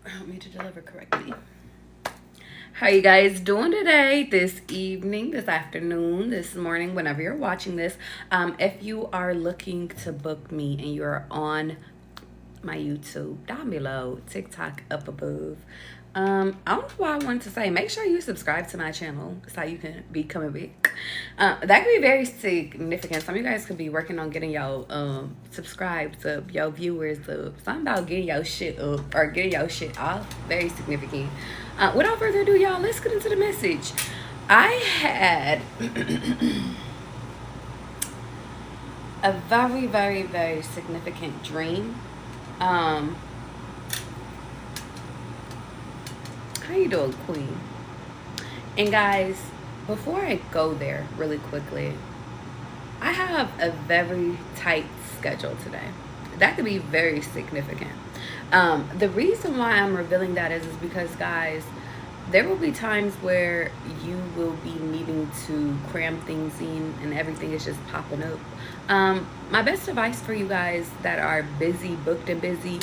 help me to deliver correctly. How you guys doing today, this evening, this afternoon, this morning, whenever you're watching this? If you are looking to book me and you're on my YouTube down below, TikTok up above. I don't know what I wanted to say. Make sure you subscribe to my channel so you can be coming back. That could be very significant. Some of you guys could be working on getting your subscribed up, your viewers up. Something about getting your shit up or getting your shit off. Very significant. Without further ado, y'all, let's get into the message. I had a very, very, very significant dream. How you doing, Queen? And guys, before I go there really quickly, I have a very tight schedule today. That could be very significant. The reason why I'm revealing that is because, guys, there will be times where you will be needing to cram things in and everything is just popping up. My best advice for you guys that are busy, booked and busy,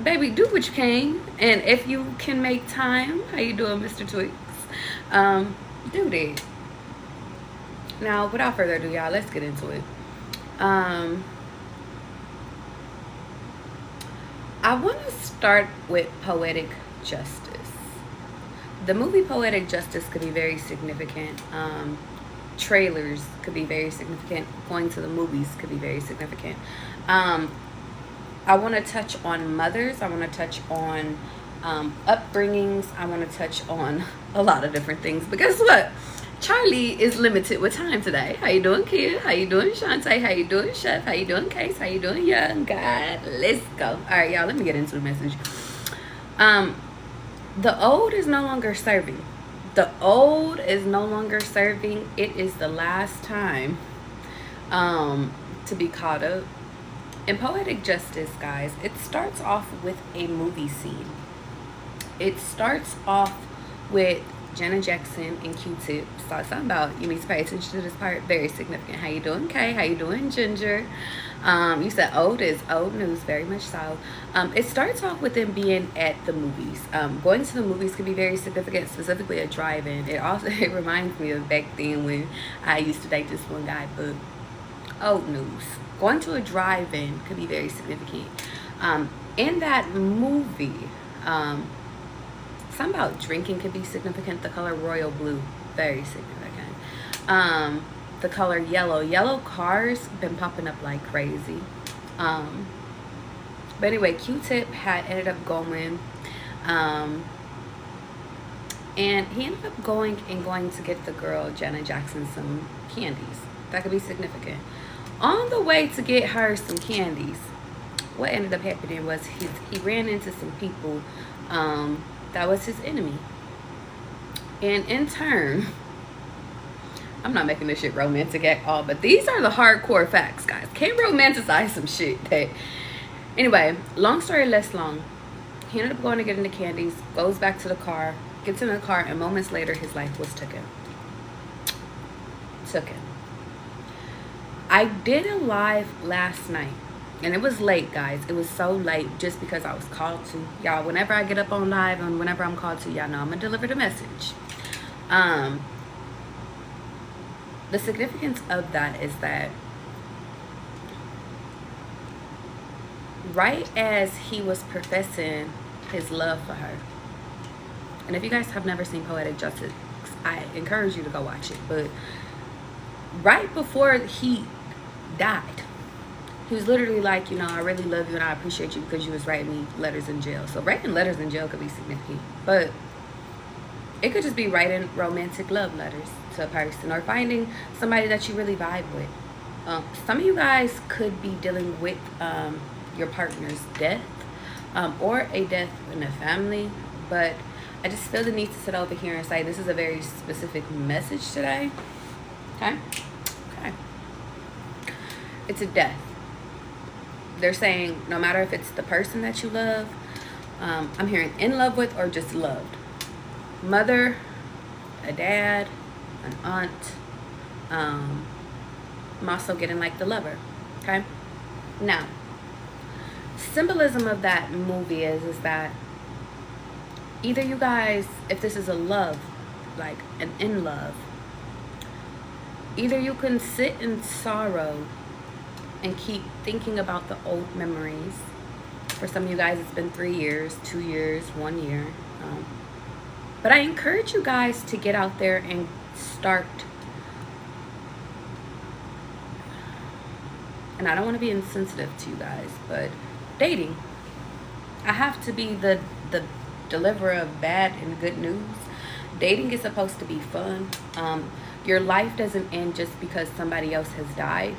baby, do what you can. And if you can make time, how you doing, Mr. Twix? Do that. Now, without further ado, y'all, let's get into it. I want to start with poetic justice. The movie Poetic Justice could be very significant. Trailers could be very significant. Going to the movies could be very significant. I want to touch on mothers. I want to touch on upbringings. I want to touch on a lot of different things. But guess what? Charlie is limited with time today. How you doing, kid? How you doing, Shantae? How you doing, Chef? How you doing, Case? How you doing, Young God? Let's go. All right, y'all, let me get into the message. The old is no longer serving. The old is no longer serving. It is the last time to be caught up. In Poetic Justice, guys, it starts off with a movie scene. It starts off with Janet Jackson and Q-Tip. So something about, you need to pay attention to this part. Very significant. How you doing, Kay? How you doing, Ginger? You said old is old news, very much so. It starts off with them being at the movies. Going to the movies could be very significant, specifically a drive-in. It reminds me of back then when I used to date this one guy, but old news. Going to a drive-in could be very significant. In that movie, something about drinking could be significant. The color royal blue, very significant. The color yellow cars been popping up like crazy. But anyway, Q-Tip had ended up going, and he ended up going to get the girl Janet Jackson some candies. That could be significant. On the way to get her some candies, what ended up happening was he ran into some people that was his enemy, and in turn, I'm not making this shit romantic at all, but these are the hardcore facts, guys. Can't romanticize some shit that... Anyway, long story less long, he ended up going to get into candies, goes back to the car, gets in the car, and moments later his life was taken. I did a live last night, and it was late, guys. It was so late just because I was called to. Y'all, whenever I get up on live and whenever I'm called to, y'all know I'm gonna deliver the message. The significance of that is that right as he was professing his love for her, and if you guys have never seen Poetic Justice, I encourage you to go watch it, but right before he died, he was literally like, you know, I really love you and I appreciate you because you was writing me letters in jail. So writing letters in jail could be significant, but it could just be writing romantic love letters to a person or finding somebody that you really vibe with. Some of you guys could be dealing with your partner's death or a death in a family, but I just feel the need to sit over here and say this is a very specific message today. Okay? It's a death. They're saying no matter if it's the person that you love, I'm hearing in love with or just loved. Mother, a dad, an aunt. I'm also getting like the lover. Now, symbolism of that movie is that Either you guys, if this is a love, like an in love, either you can sit in sorrow and keep thinking about the old memories. For some of you guys, it's been 3 years, 2 years, 1 year. But I encourage you guys to get out there and start. And I don't want to be insensitive to you guys, but dating. I have to be the deliverer of bad and good news. Dating is supposed to be fun. Your life doesn't end just because somebody else has died.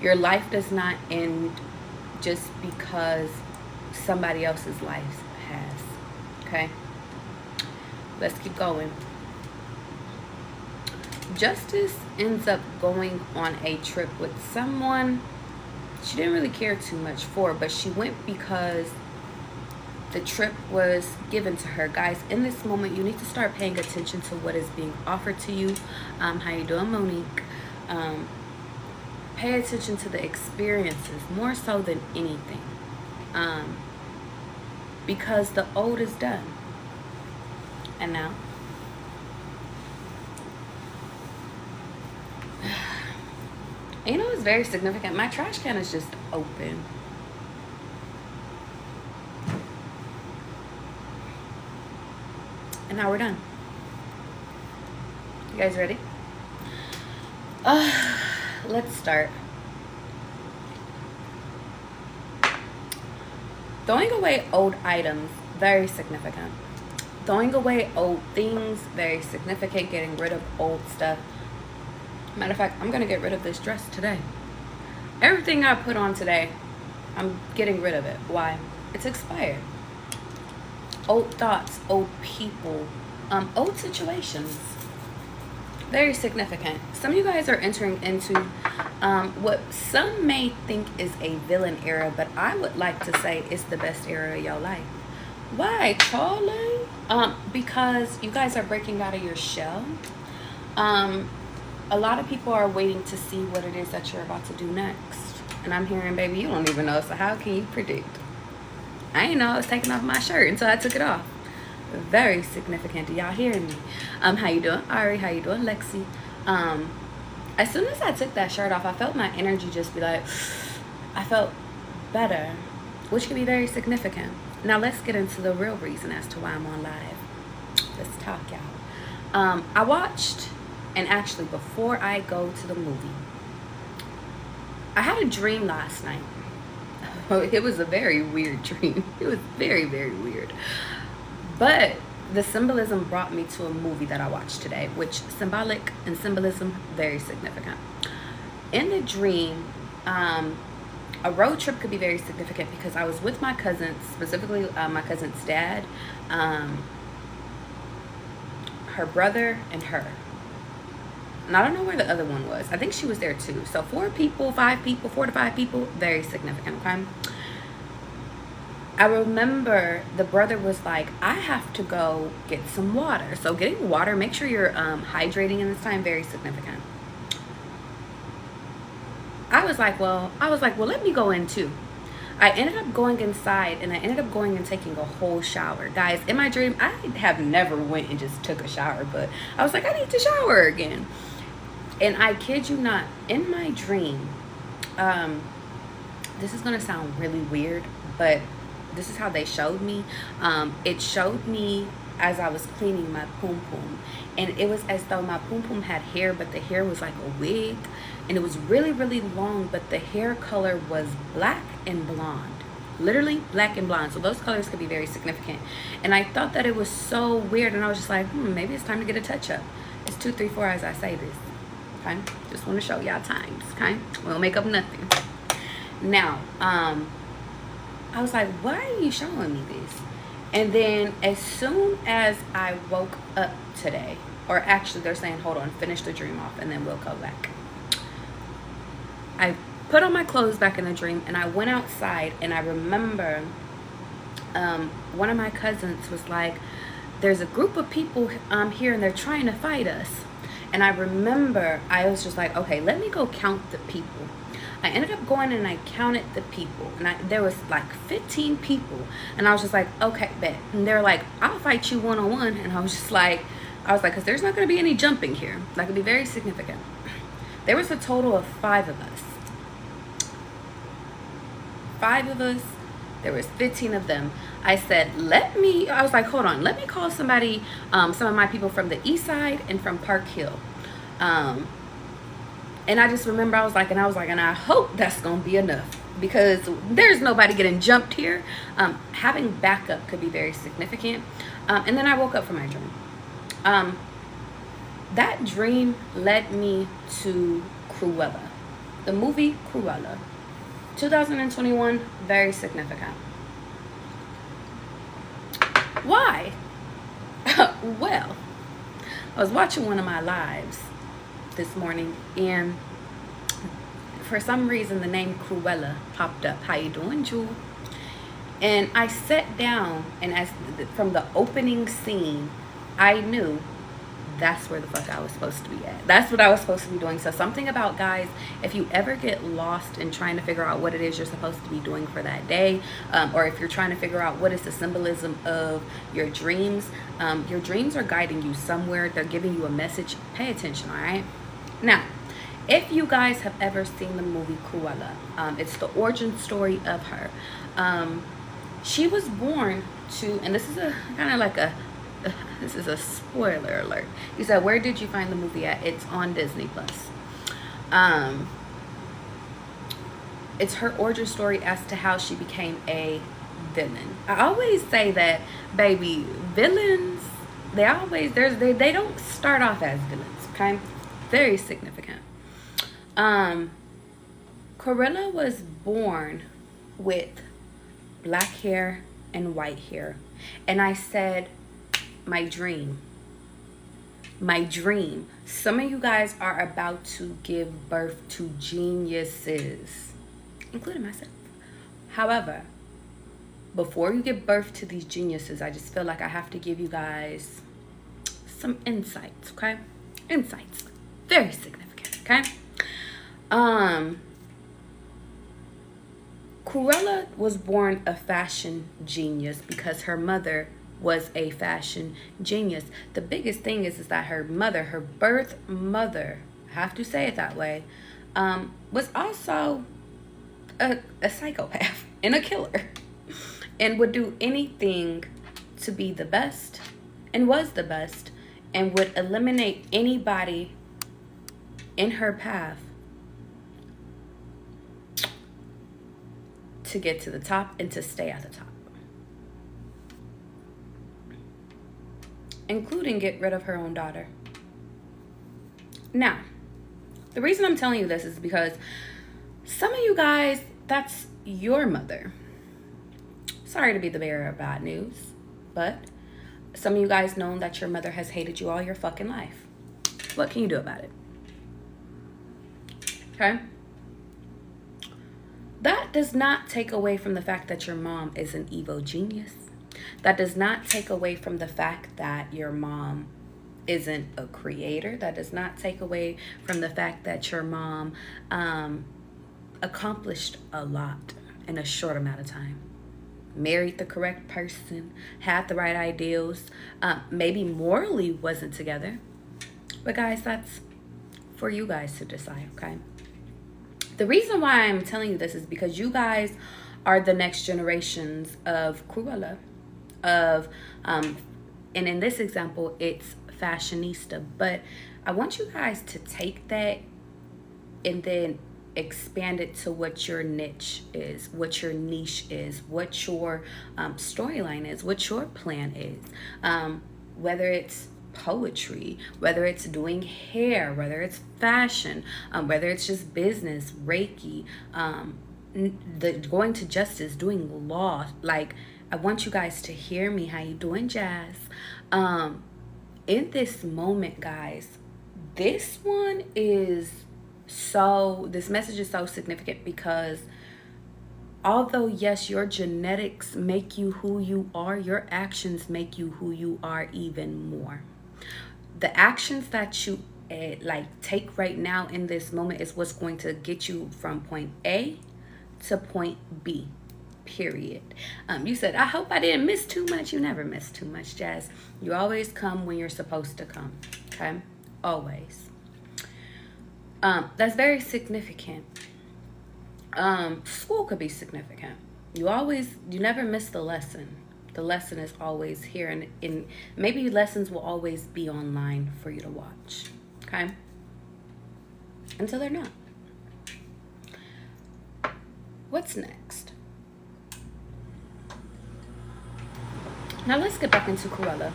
Your life does not end just because somebody else's life has. Okay? Let's keep going. Justice ends up going on a trip with someone she didn't really care too much for, but she went because the trip was given to her. Guys, in this moment, you need to start paying attention to what is being offered to you. How you doing, Monique? Pay attention to the experiences more so than anything, because the old is done. And now, you know, it's very significant. My trash can is just open. And now we're done. You guys ready? Let's start. Throwing away old items, very significant. Throwing away old things, very significant. Getting rid of old stuff. Matter of fact, I'm going to get rid of this dress today. Everything I put on today, I'm getting rid of it. Why? It's expired. Old thoughts, old people, old situations. Very significant. Some of you guys are entering into what some may think is a villain era, but I would like to say it's the best era of your life. Why, Charlie? Because you guys are breaking out of your shell. A lot of people are waiting to see what it is that you're about to do next. And I'm hearing, baby, you don't even know, so how can you predict? I ain't know I was taking off my shirt until I took it off. Very significant. Do y'all hear me? How you doing, Ari? How you doing, Lexi? As soon as I took that shirt off, I felt my energy just be like, I felt better, which can be very significant. Now let's get into the real reason as to why I'm on live. Let's talk, y'all. I watched, and actually before I go to the movie, I had a dream last night. It was a very weird dream. It was very, very weird. But the symbolism brought me to a movie that I watched today, which symbolic and symbolism, very significant. In the dream, a road trip could be very significant because I was with my cousins, specifically my cousin's dad, her brother, and her. And I don't know where the other one was. I think she was there too. So 4 people, 5 people, 4 to 5 people, very significant, okay? I remember the brother was like, I have to go get some water. So getting water, make sure you're hydrating in this time, very significant. I was like, well, let me go in too. I ended up going inside, and I ended up going and taking a whole shower. Guys, in my dream, I have never went and just took a shower, but I was like, I need to shower again. And I kid you not, in my dream, this is going to sound really weird, but this is how they showed me. It showed me as I was cleaning my poom poom, and it was as though my poom poom had hair, but the hair was like a wig, and it was really, really long, but the hair color was black and blonde. Literally black and blonde. So those colors could be very significant. And I thought that it was so weird, and I was just like, maybe it's time to get a touch-up. It's 2, 3, 4 as I say this. Okay? Just want to show y'all times. Okay? We don't make up nothing. Now, I was like, why are you showing me this? And then as soon as I woke up today, or actually they're saying, hold on, finish the dream off and then we'll go back. I put on my clothes back in the dream, and I went outside, and I remember one of my cousins was like, there's a group of people here and they're trying to fight us. And I remember I was just like, okay, let me go count the people. I ended up going and I counted the people, and there was like 15 people, and I was just like, okay, bet. And they're like, I'll fight you one-on-one, and I was like, because there's not going to be any jumping here. That could be very significant. There was a total of 5 of us. 5 of us. There was 15 of them. I said, I was like, hold on, let me call somebody, some of my people from the east side and from Park Hill. And I just remember, I was like, and I hope that's going to be enough, because there's nobody getting jumped here. Having backup could be very significant. And then I woke up from my dream. That dream led me to Cruella, the movie Cruella. 2021, very significant. Why? Well, I was watching one of my lives this morning, and for some reason the name Cruella popped up. How you doing, Jewel? And I sat down, and from the opening scene, I knew that's where the fuck I was supposed to be at. That's what I was supposed to be doing. So something about, guys, if you ever get lost in trying to figure out what it is you're supposed to be doing for that day, or if you're trying to figure out what is the symbolism of your dreams are guiding you somewhere. They're giving you a message. Pay attention, all right? Now, if you guys have ever seen the movie Cruella, it's the origin story of her. She was born to, and this is a kind of like this is a spoiler alert. You said, where did you find the movie at? It's on Disney Plus. It's her origin story as to how she became a villain. I always say that, baby, villains, they don't start off as villains, okay? Very significant. Cruella was born with black hair and white hair. And I said, my dream. Some of you guys are about to give birth to geniuses, including myself. However, before you give birth to these geniuses, I just feel like I have to give you guys some insights, okay? Insights. Very significant, okay? Cruella was born a fashion genius because her mother was a fashion genius. The biggest thing is that her mother, her birth mother, I have to say it that way, was also a psychopath and a killer, and would do anything to be the best, and was the best, and would eliminate anybody in her path to get to the top and to stay at the top, including get rid of her own daughter. Now, the reason I'm telling you this is because some of you guys, that's your mother. Sorry to be the bearer of bad news, but some of you guys know that your mother has hated you all your fucking life. What can you do about it? Okay? That does not take away from the fact that your mom is an evil genius. That does not take away from the fact that your mom isn't a creator. That does not take away from the fact that your mom accomplished a lot in a short amount of time. Married the correct person, had the right ideals, maybe morally wasn't together. But guys, that's for you guys to decide, okay? The reason why I'm telling you this is because you guys are the next generations of Cruella, and in this example, it's fashionista. But I want you guys to take that and then expand it to what your niche is, what your niche is, what your storyline is, what your plan is. Whether it's poetry, whether it's doing hair, whether it's fashion, whether it's just business, Reiki, going to justice, doing law. Like, I want you guys to hear me. How you doing, Jazz? In this moment, guys, this message is so significant because although, yes, your genetics make you who you are, your actions make you who you are even more. The actions that you like take right now in this moment is what's going to get you from point A to point B, period. You said, I hope I didn't miss too much. You never miss too much, Jazz. You always come when you're supposed to come, okay? Always. That's very significant. School could be significant. You never miss the lesson. The lesson is always here, and maybe lessons will always be online for you to watch, okay? Until they're not. What's next? Now let's get back into Cruella.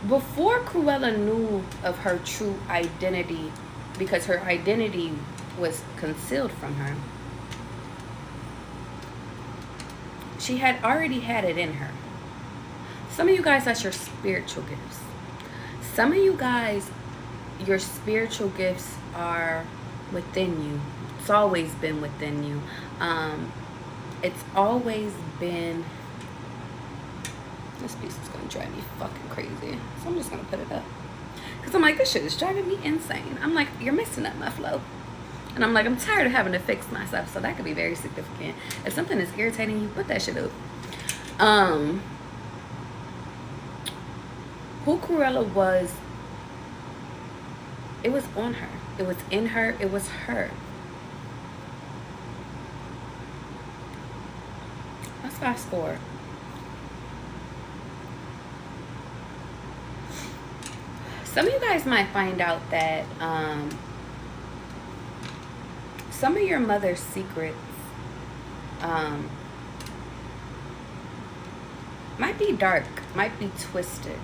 Before Cruella knew of her true identity, because her identity was concealed from her, she had already had it in her. Some of you guys, that's your spiritual gifts. Some of you guys, your spiritual gifts are within you. It's always been within you. It's always been... This piece is going to drive me fucking crazy. So I'm just going to put it up. Because I'm like, this shit is driving me insane. I'm like, you're messing up my flow. And I'm like, I'm tired of having to fix myself. So that could be very significant. If something is irritating you, put that shit up. Who Cruella was, it was on her. It was in her. It was her. Let's fast forward. Some of you guys might find out that some of your mother's secrets might be dark, might be twisted.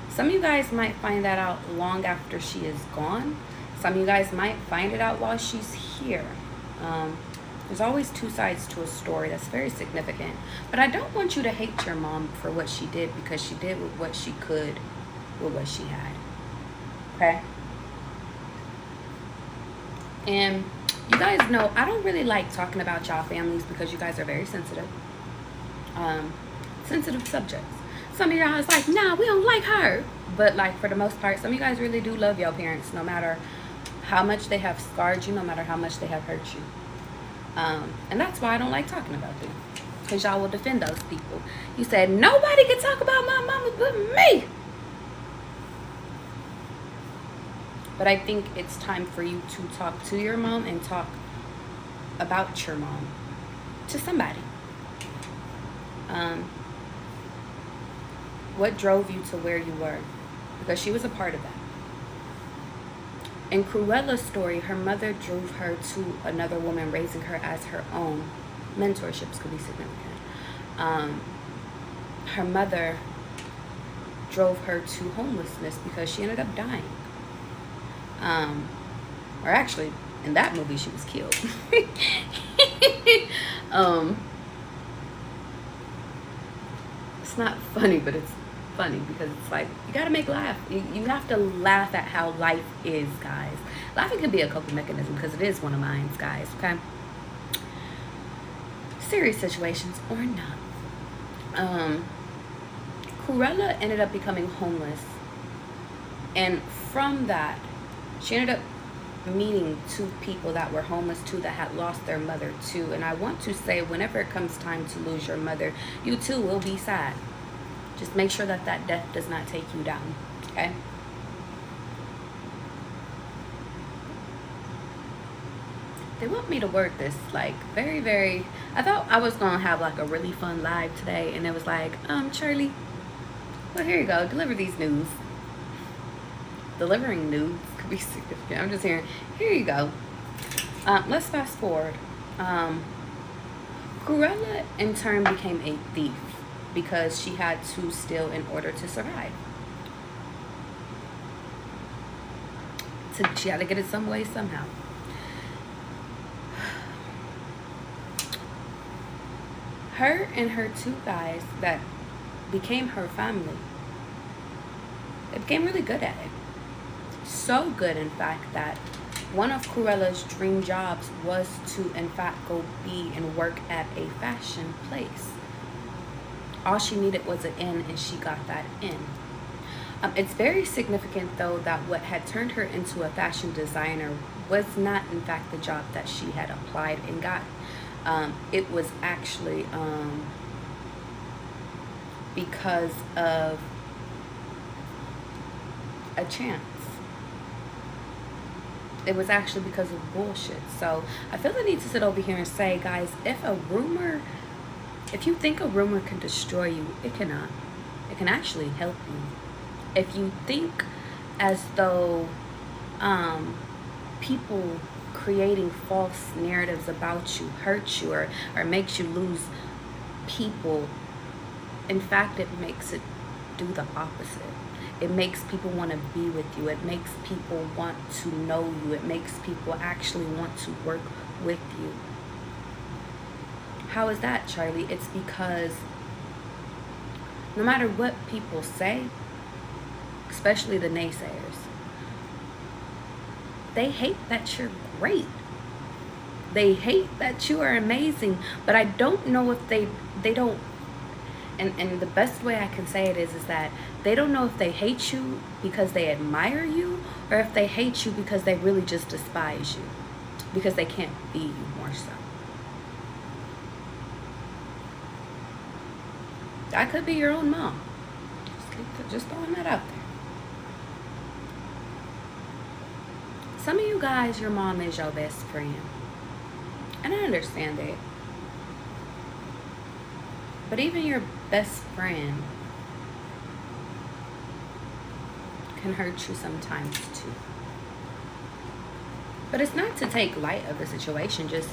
Some of you guys might find that out long after she is gone. Some of you guys might find it out while she's here. There's always two sides to a story. That's very significant. But I don't want you to hate your mom for what she did, because she did with what she could with what she had. Okay? And you guys know I don't really like talking about y'all families, because you guys are very sensitive. Sensitive subjects. Some of y'all is like, nah, we don't like her. But like, for the most part, some of you guys really do love your parents, no matter how much they have scarred you, no matter how much they have hurt you. And that's why I don't like talking about them, because y'all will defend those people. You said nobody can talk about my mama but me. But I think it's time for you to talk to your mom and talk about your mom to somebody. What drove you to where you were? Because she was a part of that. In Cruella's story, her mother drove her to another woman, raising her as her own. Mentorships could be significant. Her mother drove her to homelessness because she ended up dying. Or actually, in that movie, she was killed. It's not funny, but it's funny because it's like, you gotta make laugh. You have to laugh at how life is, guys. Laughing can be a coping mechanism, because it is one of mine, guys, okay? Serious situations or not. Cruella ended up becoming homeless, and from that, she ended up meeting two people that were homeless too, that had lost their mother too. And I want to say, whenever it comes time to lose your mother, you too will be sad. Just make sure that that death does not take you down, okay? They want me to word this like very, very... I thought I was going to have like a really fun live today, and it was like, Charlie, well, here you go, deliver these news. Delivering news could be significant. I'm just hearing, here you go. Let's fast forward. Cruella in turn became a thief, because she had to steal in order to survive. So she had to get it some way, somehow. Her and her two guys that became her family, they became really good at it. So good, in fact, that one of Cruella's dream jobs was to, in fact, go be and work at a fashion place. All she needed was an in, and she got that in. It's very significant, though, that what had turned her into a fashion designer was not, in fact, the job that she had applied and got. It was actually because of a chance. It was actually because of bullshit. So I feel the need to sit over here and say, guys, if you think a rumor can destroy you, it cannot. It can actually help you. If you think as though people creating false narratives about you hurt you or makes you lose people, in fact, it makes it do the opposite. It makes people want to be with you. It makes people want to know you. It makes people actually want to work with you. How is that, Charlie? It's because no matter what people say, especially the naysayers, they hate that you're great. They hate that you are amazing. But I don't know if they don't, and the best way I can say it is that they don't know if they hate you because they admire you, or if they hate you because they really just despise you, because they can't be you more so. That could be your own mom. Just throwing that out there. Some of you guys, your mom is your best friend. And I understand that. But even your best friend can hurt you sometimes too. But it's not to take light of the situation, just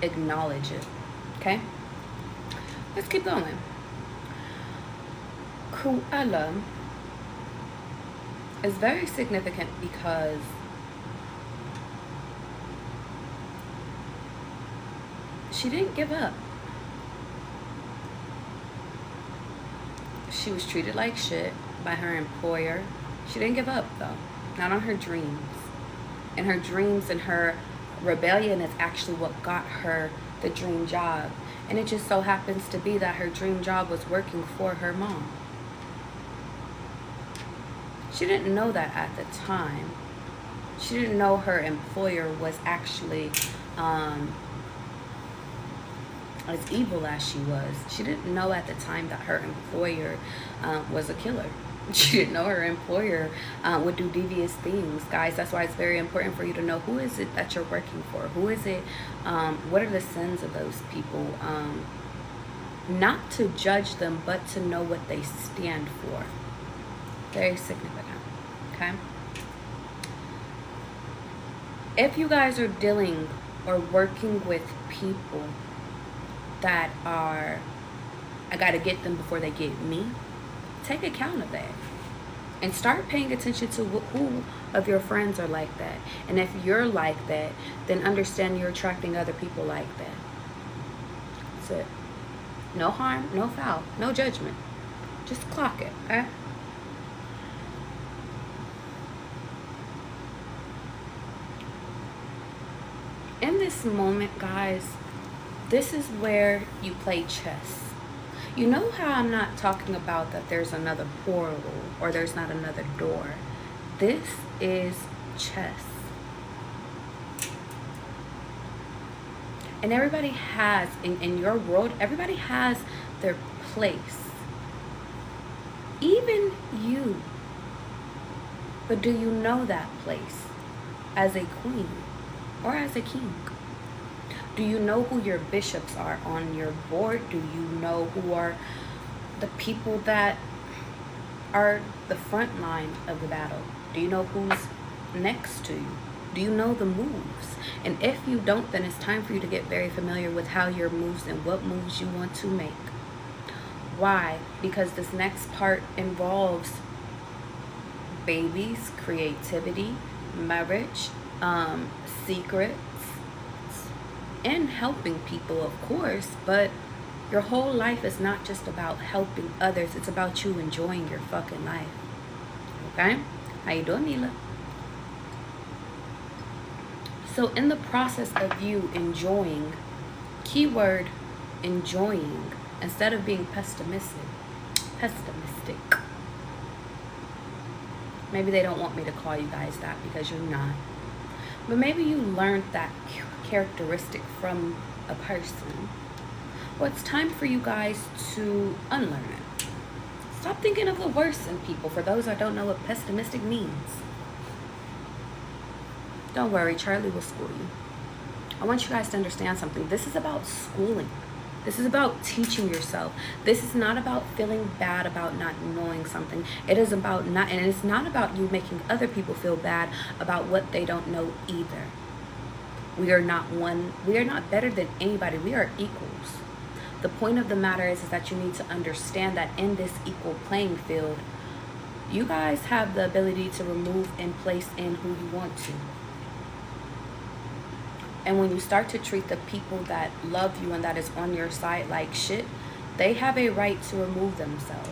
acknowledge it. Okay? Let's keep going. Cruella is very significant because she didn't give up. She was treated like shit by her employer. She didn't give up, though. Not on her dreams. And her dreams and her rebellion is actually what got her the dream job. And it just so happens to be that her dream job was working for her mom. She didn't know that at the time. She didn't know her employer was actually as evil as she was. She didn't know at the time that her employer was a killer. She didn't know her employer would do devious things. Guys, that's why it's very important for you to know who is it that you're working for. Who is it? What are the sins of those people? Not to judge them, but to know what they stand for. Very significant. Okay? If you guys are dealing or working with people that are, I got to get them before they get me, take account of that. And start paying attention to who of your friends are like that. And if you're like that, then understand you're attracting other people like that. That's it. No harm, no foul, no judgment. Just clock it, okay? In this moment, guys, this is where you play chess. You know how I'm not talking about that there's another portal or there's not another door. This is chess. And everybody has, in your world, everybody has their place. Even you. But do you know that place as a queen or as a king? Do you know who your bishops are on your board? Do you know who are the people that are the front line of the battle? Do you know who's next to you? Do you know the moves? And if you don't, then it's time for you to get very familiar with how your moves and what moves you want to make. Why? Because this next part involves babies, creativity, marriage, secrets, and helping people, of course. But your whole life is not just about helping others. It's about you enjoying your fucking life. Okay? How you doing, Mila? So in the process of you enjoying, keyword enjoying, instead of being pessimistic, Maybe they don't want me to call you guys that because you're not. But maybe you learned that characteristic from a person. Well, it's time for you guys to unlearn it. Stop thinking of the worst in people. For those that don't know what pessimistic means, don't worry, Charlie will school you. I want you guys to understand something. This is about schooling. This is about teaching yourself. This is not about feeling bad about not knowing something. It is about not, and it's not about you making other people feel bad about what they don't know either. We are not one. We are not better than anybody. We are equals. The point of the matter is that you need to understand that in this equal playing field, you guys have the ability to remove and place in who you want to. And when you start to treat the people that love you and that is on your side like shit, they have a right to remove themselves.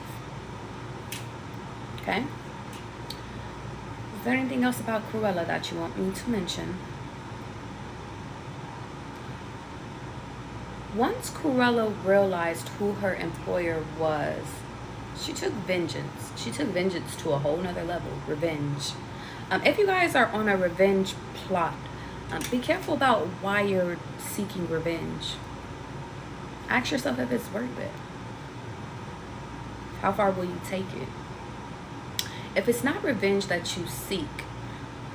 Okay? Is there anything else about Cruella that you want me to mention? Once Cruella realized who her employer was, she took vengeance. She took vengeance to a whole nother level. Revenge. If you guys are on a revenge plot, be careful about why you're seeking revenge. Ask yourself if it's worth it. How far will you take it? If it's not revenge that you seek,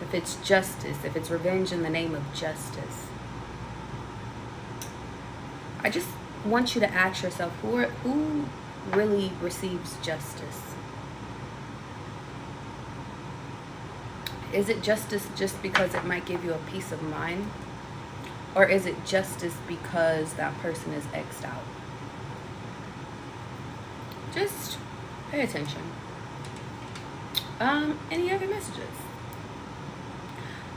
if it's justice, if it's revenge in the name of justice, I just want you to ask yourself, who really receives justice? Is it justice just because it might give you a peace of mind? Or is it justice because that person is X'd out? Just pay attention. Any other messages?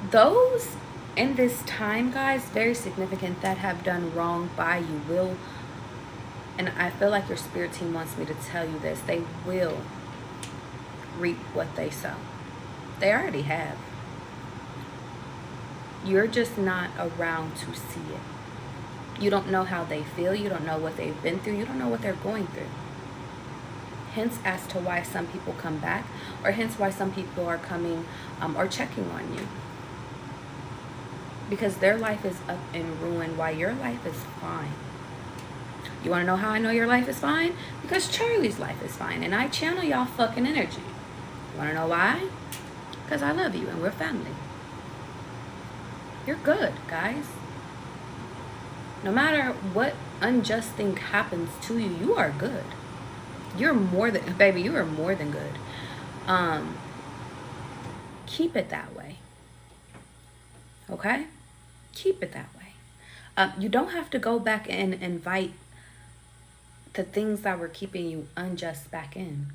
Those in this time, guys, very significant, that have done wrong by you will, and I feel like your spirit team wants me to tell you this, they will reap what they sow. They already have. You're just not around to see it. You don't know how they feel. You don't know what they've been through. You don't know what they're going through. Hence as to why some people come back, or hence why some people are coming or checking on you. Because their life is up in ruin while your life is fine. You want to know how I know your life is fine? Because Charlie's life is fine. And I channel y'all fucking energy. You want to know why? Because I love you and we're family. You're good, guys. No matter what unjust thing happens to you, you are good. You're more than, baby, you are more than good. Keep it that way. Okay? Keep it that way. You don't have to go back and invite the things that were keeping you unjust back in.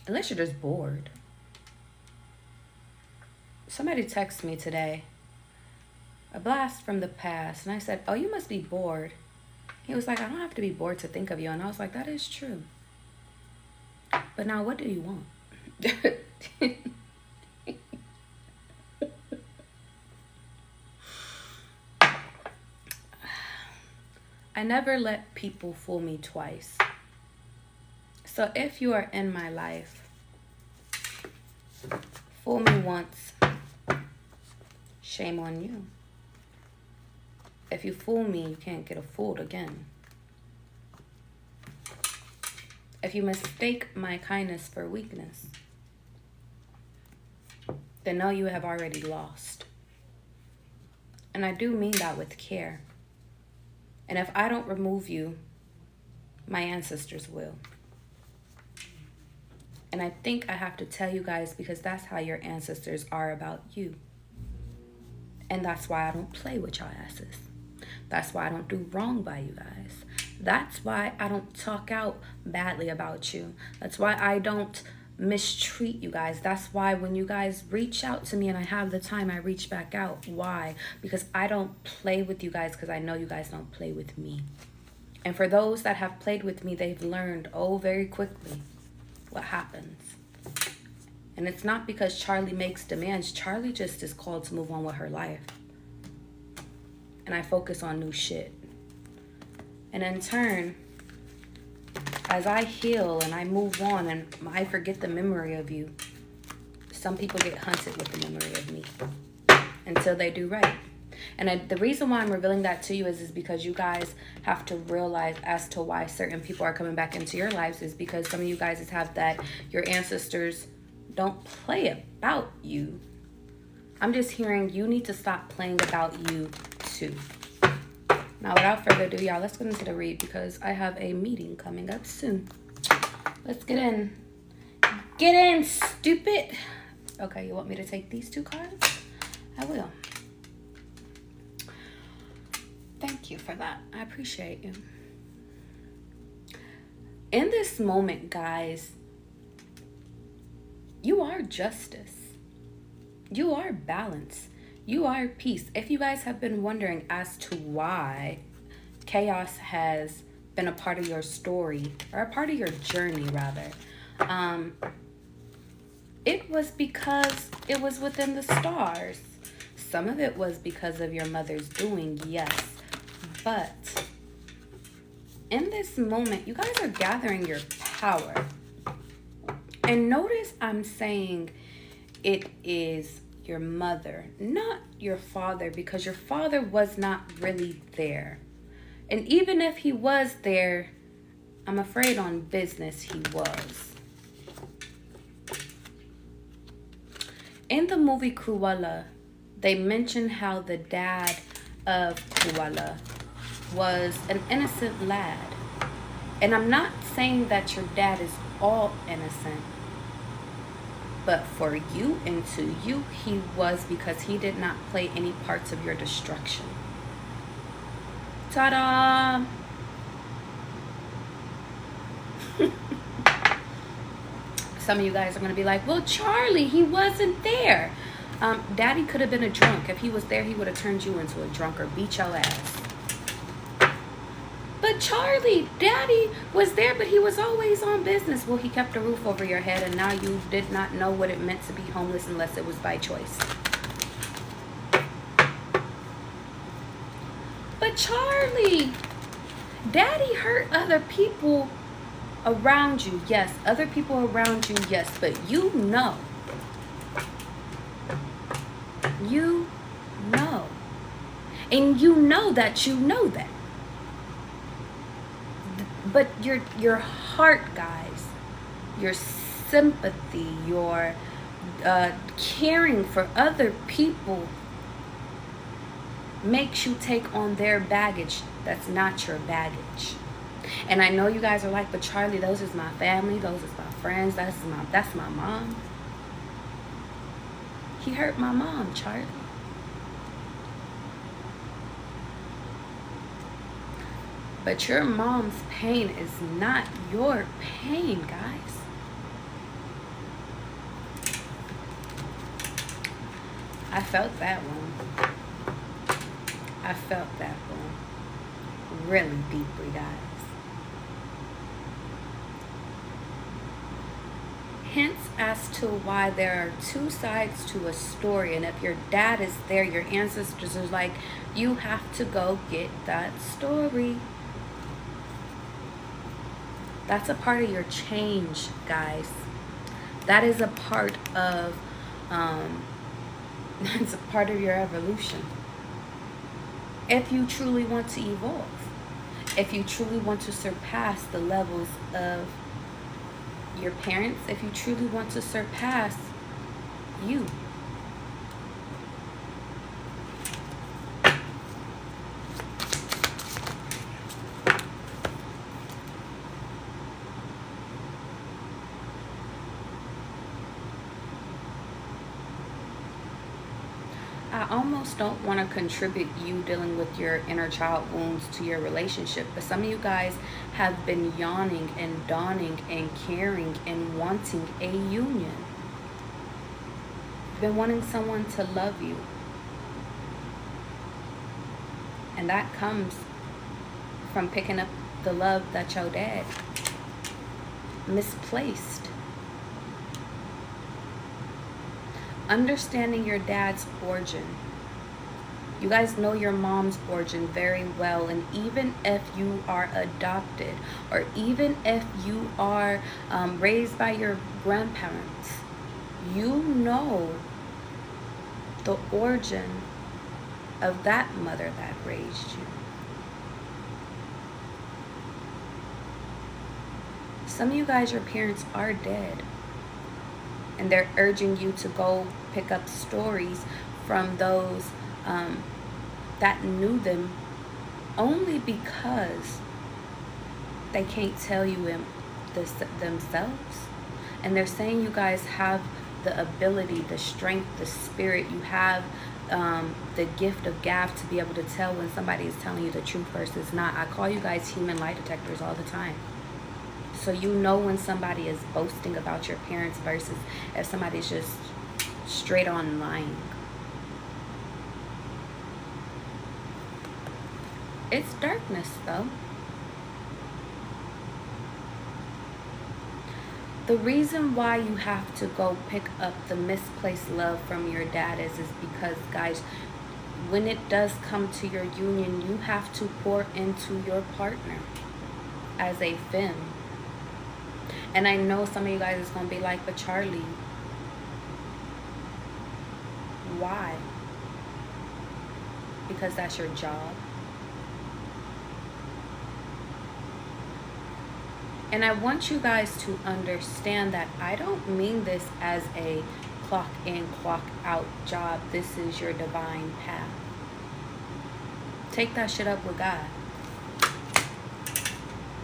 Unless you're just bored. Somebody texted me today, a blast from the past, and I said, oh, you must be bored. He was like, I don't have to be bored to think of you. And I was like, that is true. But now what do you want? I never let people fool me twice. So if you are in my life, fool me once, shame on you. If you fool me, you can't get fooled again. If you mistake my kindness for weakness, then know you have already lost. And I do mean that with care. And if I don't remove you, my ancestors will. And I think I have to tell you guys because that's how your ancestors are about you. And that's why I don't play with your asses. That's why I don't do wrong by you guys. That's why I don't talk out badly about you. That's why I don't mistreat you guys. That's why when you guys reach out to me and I have the time, I reach back out. Why? Because I don't play with you guys because I know you guys don't play with me. And for those that have played with me, they've learned, oh, very quickly what happens. And it's not because Charlie makes demands. Charlie just is called to move on with her life. And I focus on new shit. And in turn, as I heal and I move on and I forget the memory of you, some people get hunted with the memory of me until they do right. And the reason why I'm revealing that to you is because you guys have to realize as to why certain people are coming back into your lives is because some of you guys have that your ancestors don't play about you. I'm just hearing you need to stop playing about you too. Now, without further ado, y'all, let's get into the read because I have a meeting coming up soon. Let's get in. Get in, stupid. Okay, you want me to take these 2 cards? I will. Thank you for that. I appreciate you. In this moment, guys, you are justice. You are balance. You are peace. If you guys have been wondering as to why chaos has been a part of your story, or a part of your journey rather, it was because it was within the stars. Some of it was because of your mother's doing, yes. But in this moment, you guys are gathering your power. And notice I'm saying it is your mother, not your father, because your father was not really there. And even if he was there, I'm afraid on business he was. In the movie Cruella, they mention how the dad of Cruella was an innocent lad. And I'm not saying that your dad is all innocent. But for you and to you, he was, because he did not play any parts of your destruction. Ta-da! Some of you guys are going to be like, well, Charlie, he wasn't there. Daddy could have been a drunk. If he was there, he would have turned you into a drunk or beat your ass. But Charlie, Daddy was there, but he was always on business. Well, he kept a roof over your head, and now you did not know what it meant to be homeless unless it was by choice. But Charlie, Daddy hurt other people around you. Yes, other people around you, yes. But you know. You know. And you know that you know that. But your heart, guys, your sympathy, your caring for other people makes you take on their baggage that's not your baggage. And I know you guys are like, but Charlie, those is my family, those is my friends, that's my mom. He hurt my mom, Charlie. But your mom's pain is not your pain, guys. I felt that one. I felt that one really deeply, guys. Hints as to why there are 2 sides to a story. And if your dad is there, your ancestors are like, you have to go get that story. That's a part of your change, guys. That is a part of, it's a part of your evolution. If you truly want to evolve, if you truly want to surpass the levels of your parents, if you truly want to surpass you. I almost don't want to contribute you dealing with your inner child wounds to your relationship, but some of you guys have been yawning and dawning and caring and wanting a union. You've been wanting someone to love you. And that comes from picking up the love that your dad misplaced. Understanding your dad's origin. You guys know your mom's origin very well, and even if you are adopted, or even if you are raised by your grandparents, you know the origin of that mother that raised you. Some of you guys, your parents are dead, and they're urging you to go pick up stories from those that knew them, only because they can't tell you this themselves. And they're saying you guys have the ability, the strength, the spirit. You have the gift of gab to be able to tell when somebody is telling you the truth versus not. I call you guys human lie detectors all the time. So you know when somebody is boasting about your parents versus if somebody's just straight on lying. It's darkness, though. The reason why you have to go pick up the misplaced love from your dad is because, guys, when it does come to your union, you have to pour into your partner as a femme. And I know some of you guys is going to be like, but Charlie, why? Because that's your job. And I want you guys to understand that I don't mean this as a clock in, clock out job. This is your divine path. Take that shit up with God.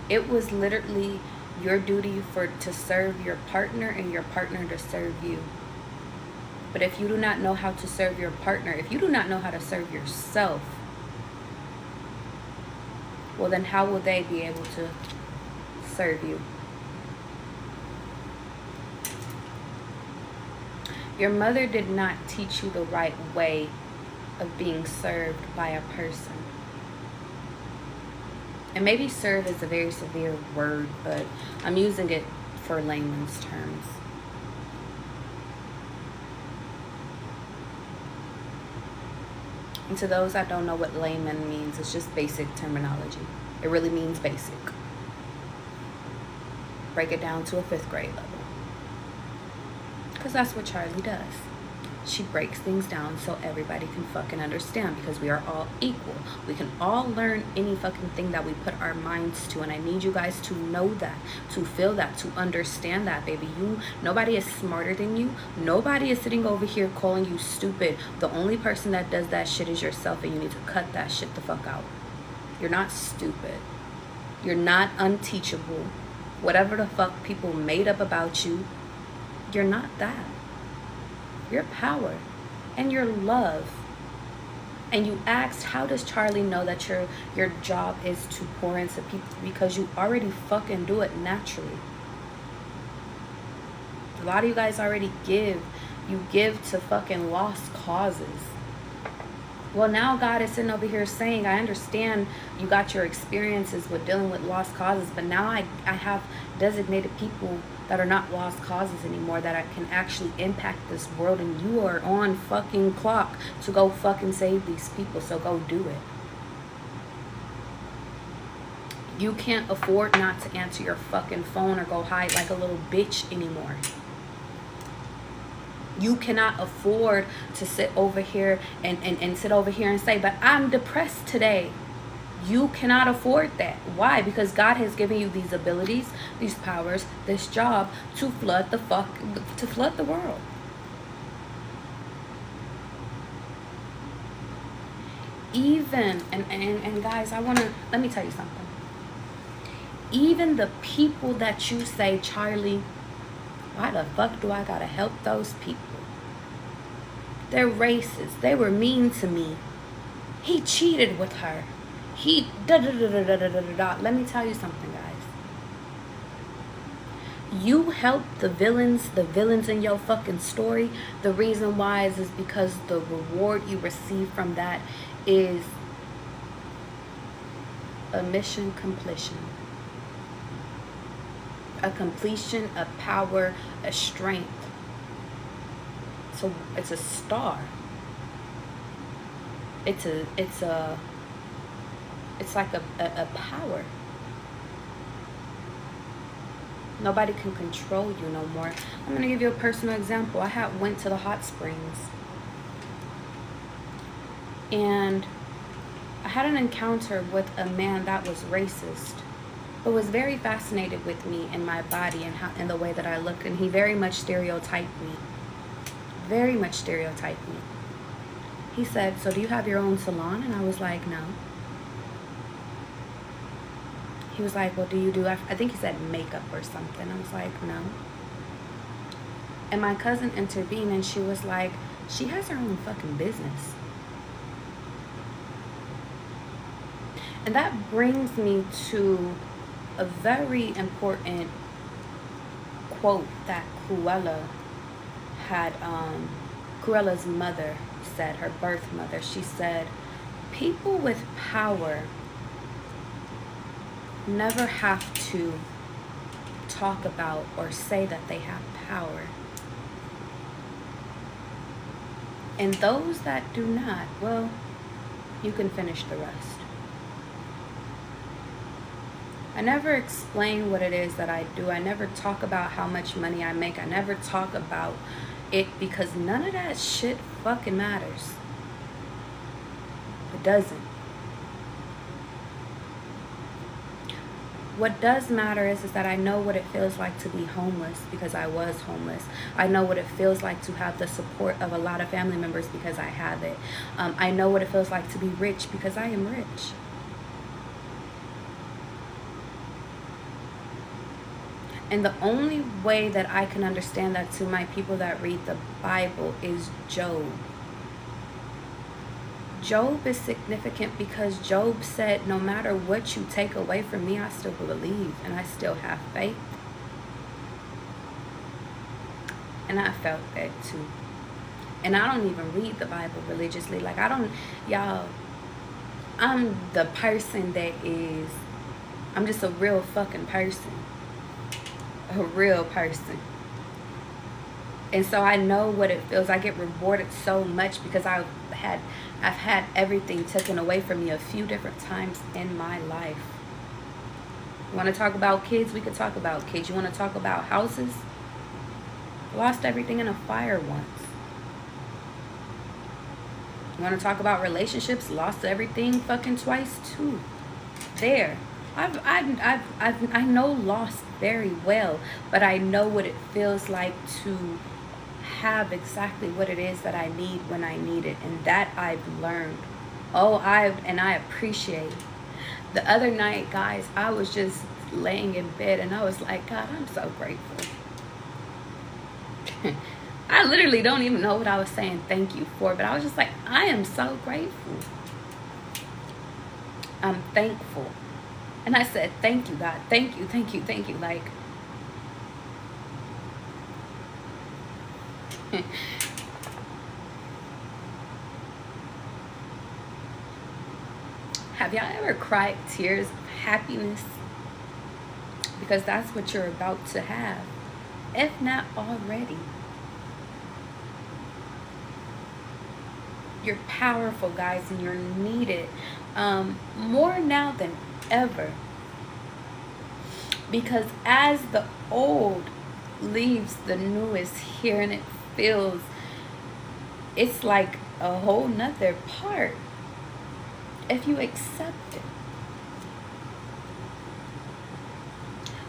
It was literally your duty to serve your partner and your partner to serve you. But if you do not know how to serve your partner, if you do not know how to serve yourself, well, then how will they be able to serve you? Your mother did not teach you the right way of being served by a person. And maybe serve is a very severe word, but I'm using it for layman's terms. And to those that don't know what layman means, it's just basic terminology. It really means basic. Break it down to a 5th grade level. Because that's what Charlie does. She breaks things down so everybody can fucking understand, because we are all equal. We can all learn any fucking thing that we put our minds to, and I need you guys to know that, to feel that, to understand that, baby. Nobody is smarter than you. Nobody is sitting over here calling you stupid. The only person that does that shit is yourself, and you need to cut that shit the fuck out. You're not stupid. You're not unteachable. Whatever the fuck people made up about you, you're not that. Your power and your love. And you asked, how does Charlie know that your job is to pour into people? Because you already fucking do it naturally. A lot of you guys already give. You give to fucking lost causes. Well, now God is sitting over here saying, I understand you got your experiences with dealing with lost causes, but now I have designated people that are not lost causes anymore, that I can actually impact this world, and you are on fucking clock to go fucking save these people, so go do it. You can't afford not to answer your fucking phone or go hide like a little bitch anymore. You cannot afford to sit over here and sit over here and say, but I'm depressed today. You cannot afford that. Why? Because God has given you these abilities, these powers, this job to flood the world. Even, and guys, let me tell you something. Even the people that you say, Charlie, why the fuck do I gotta help those people? They're racist. They were mean to me. He cheated with her. He da-da-da-da-da-da-da-da. Let me tell you something, guys. You help the villains in your fucking story. The reason why is because the reward you receive from that is a mission completion. A completion, a power, a strength. So it's a star. it's like a power. Nobody can control you no more. I'm gonna give you a personal example. I had went to the hot springs, and I had an encounter with a man that was racist, but was very fascinated with me and my body and how and the way that I looked, and he very much stereotyped me. Very much stereotyped me. He said, "So do you have your own salon?" And I was like, "No." He was like, "Well, do you do," I think he said makeup or something. I was like, "No." And my cousin intervened, and she was like, "She has her own fucking business." And that brings me to a very important quote that Cruella's mother said, her birth mother. She said, "People with power never have to talk about or say that they have power. And those that do not, well, you can finish the rest." I never explain what it is that I do. I never talk about how much money I make. I never talk about it because none of that shit fucking matters. It doesn't. What does matter is that I know what it feels like to be homeless because I was homeless. I know what it feels like to have the support of a lot of family members because I have it. I know what it feels like to be rich because I am rich. And the only way that I can understand that to my people that read the Bible is Job. Job is significant because Job said, no matter what you take away from me, I still believe and I still have faith. And I felt that too. And I don't even read the Bible religiously. Like, I don't, y'all, I'm the person that is, I'm just a real fucking person. A real person. And so I know what it feels. I get rewarded so much because I've had everything taken away from me a few different times in my life. You want to talk about kids? We could talk about kids. You want to talk about houses? Lost everything in a fire once. You want to talk about relationships? Lost everything fucking twice too. There. I know loss very well, but I know what it feels like to have exactly what it is that I need when I need it, and that I've learned. I appreciate. The other night, guys, I was just laying in bed and I was like, God, I'm so grateful. I literally don't even know what I was saying thank you for, but I was just like, I am so grateful. I'm thankful. And I said, thank you, God. Thank you, thank you, thank you. Like, have y'all ever cried tears of happiness? Because that's what you're about to have, if not already. You're powerful, guys, and you're needed more now than ever. Because as the old leaves, the new is here, and it feels, it's like a whole nother part if you accept it.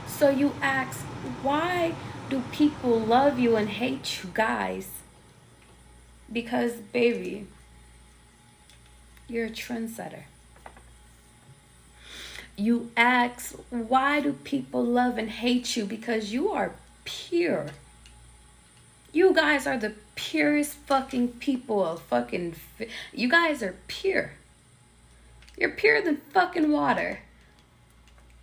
So you ask, why do people love you and hate you, guys? Because, baby, you're a trendsetter. You ask, why do people love and hate you? Because you are pure. You guys are the purest fucking people of fucking... You guys are pure. You're purer than fucking water.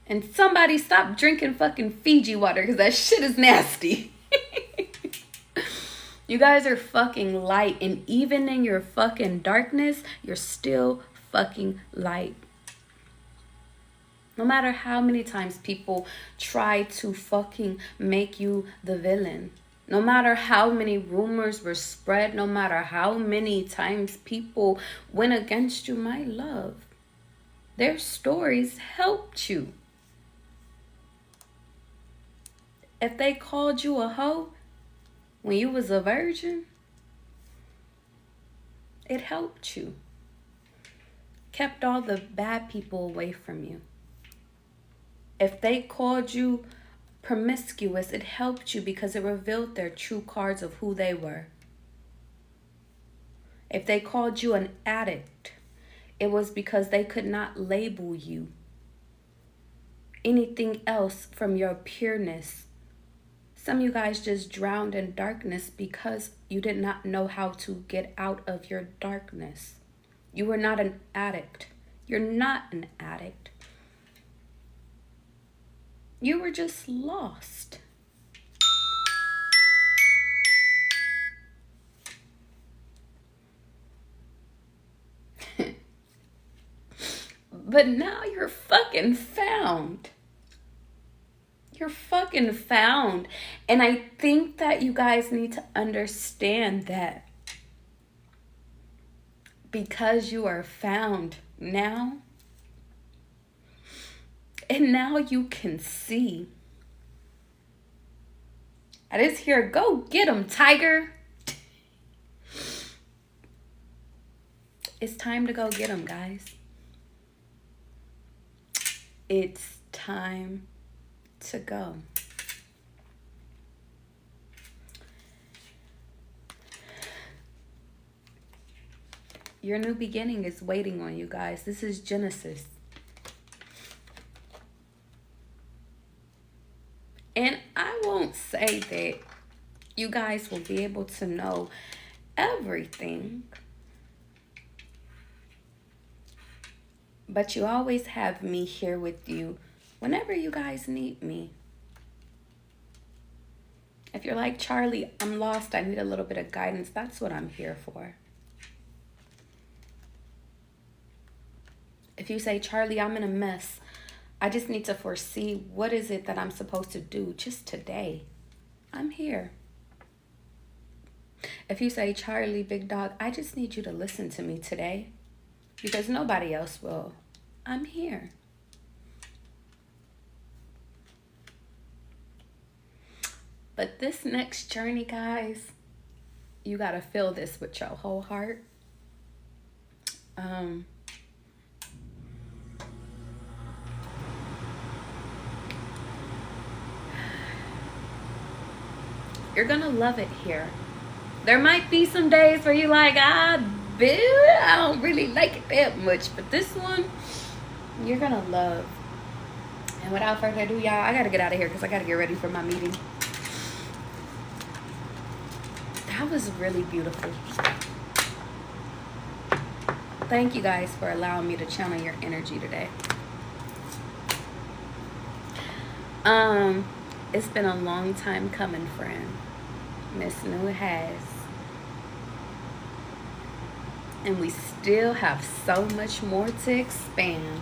And somebody stop drinking fucking Fiji water because that shit is nasty. You guys are fucking light. And even in your fucking darkness, you're still fucking light. No matter how many times people try to fucking make you the villain. No matter how many rumors were spread, no matter how many times people went against you, my love, their stories helped you. If they called you a hoe when you was a virgin, it helped you. Kept all the bad people away from you. If they called you promiscuous, it helped you because it revealed their true cards of who they were. If they called you an addict, it was because they could not label you anything else from your pureness. Some of you guys just drowned in darkness because you did not know how to get out of your darkness. You were not an addict. You're not an addict. You were just lost. But now you're fucking found. You're fucking found. And I think that you guys need to understand that because you are found now, and now you can see. I just hear, go get him, tiger. It's time to go get him, guys. It's time to go. Your new beginning is waiting on you guys. This is Genesis. And I won't say that you guys will be able to know everything, but you always have me here with you whenever you guys need me. If you're like, Charlie, I'm lost, I need a little bit of guidance, that's what I'm here for. If you say, Charlie, I'm in a mess, I just need to foresee what is it that I'm supposed to do just today, I'm here. If you say, Charlie, big dog, I just need you to listen to me today because nobody else will, I'm here. But this next journey, guys, you got to feel this with your whole heart. You're going to love it here. There might be some days where you're like, I don't really like it that much. But this one, you're going to love. And without further ado, y'all, I got to get out of here because I got to get ready for my meeting. That was really beautiful. Thank you guys for allowing me to channel your energy today. It's been a long time coming, friend. Miss New has. And we still have so much more to expand.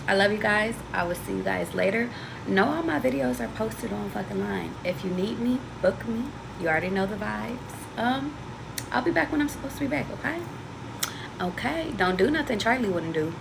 I love you guys. I will see you guys later. Know all my videos are posted on fucking line. If you need me, book me. You already know the vibes. I'll be back when I'm supposed to be back, okay? Okay, don't do nothing Charlie wouldn't do.